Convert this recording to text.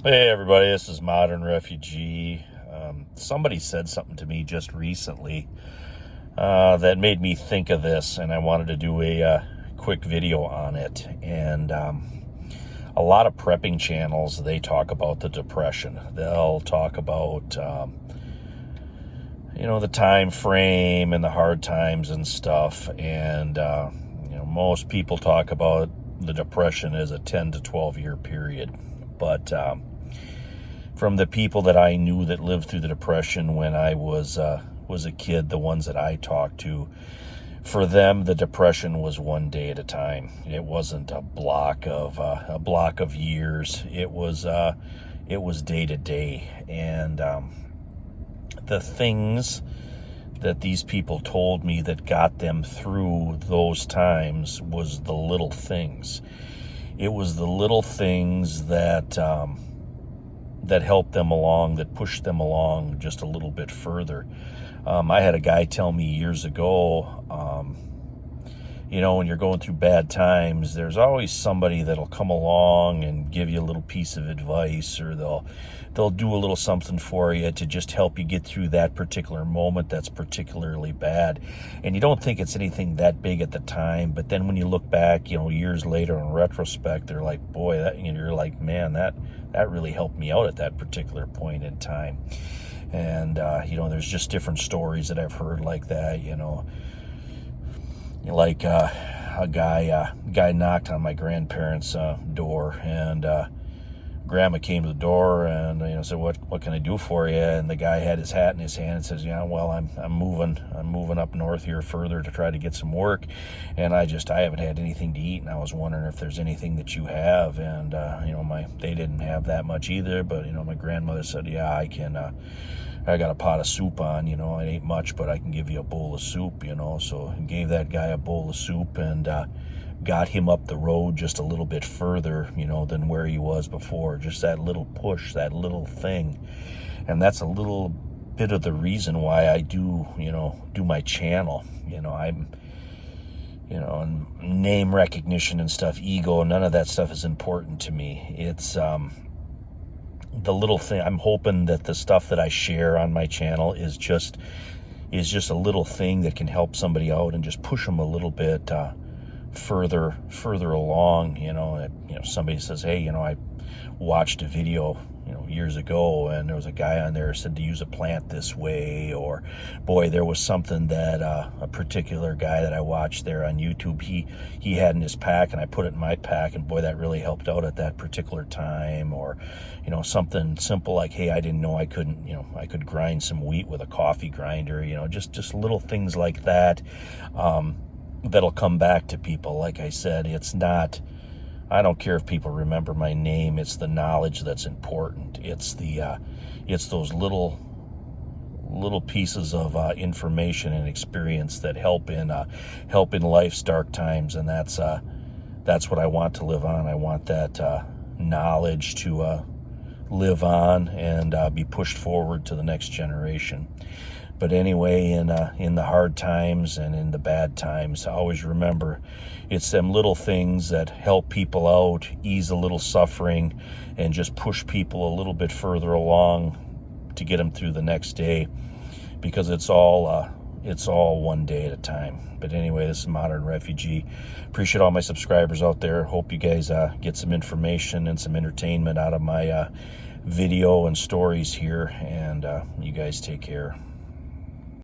Hey everybody, this is Modern Refugee. Somebody said something to me just recently that made me think of this, and I wanted to do a quick video on it. And a lot of prepping channels, they talk about the Depression. They'll talk about the time frame and the hard times and stuff. And most people talk about the Depression as a 10 to 12 year period, but from the people that I knew that lived through the Depression when I was a kid, the ones that I talked to, for them the Depression was one day at a time. It wasn't a block of years. It was day to day, and the things that these people told me that got them through those times was the little things. It was the little things that helped them along, that pushed them along just a little bit further. I had a guy tell me years ago, when you're going through bad times, there's always somebody that'll come along and give you a little piece of advice, or they'll do a little something for you to just help you get through that particular moment that's particularly bad. And you don't think it's anything that big at the time, but then when you look back, years later in retrospect, they're like, boy, you're like, man, that really helped me out at that particular point in time. And there's just different stories that I've heard like that. Like a guy knocked on my grandparents' door, and Grandma came to the door and said, "What can I do for you?" And the guy had his hat in his hand and says, "Yeah, well, I'm moving up north here further to try to get some work, and I haven't had anything to eat, and I was wondering if there's anything that you have." And they didn't have that much either, but my grandmother said, "Yeah, I can. I got a pot of soup on. It ain't much, but I can give you a bowl of soup." So I gave that guy a bowl of soup and got him up the road just a little bit further, than where he was before. Just that little push, that little thing. And that's a little bit of the reason why I do my channel. And name recognition and stuff, ego, none of that stuff is important to me. It's the little thing. I'm hoping that the stuff that I share on my channel is just a little thing that can help somebody out and just push them a little bit further along. Somebody says, "Hey, I watched a video years ago, and there was a guy on there who said to use a plant this way," or, "Boy, there was something that a particular guy that I watched there on YouTube, he had in his pack, and I put it in my pack, and boy, that really helped out at that particular time." Or something simple like, "Hey, I didn't know I could grind some wheat with a coffee grinder." Just little things like that that'll come back to people. Like I said, I don't care if people remember my name. It's the knowledge that's important. It's those little pieces of information and experience that help in life's dark times, and that's what I want to live on. I want that knowledge to live on and be pushed forward to the next generation. But anyway, in the hard times and in the bad times, always remember, it's them little things that help people out, ease a little suffering, and just push people a little bit further along to get them through the next day, because it's all one day at a time. But anyway, this is Modern Refugee. Appreciate all my subscribers out there. Hope you guys get some information and some entertainment out of my video and stories here, and you guys take care.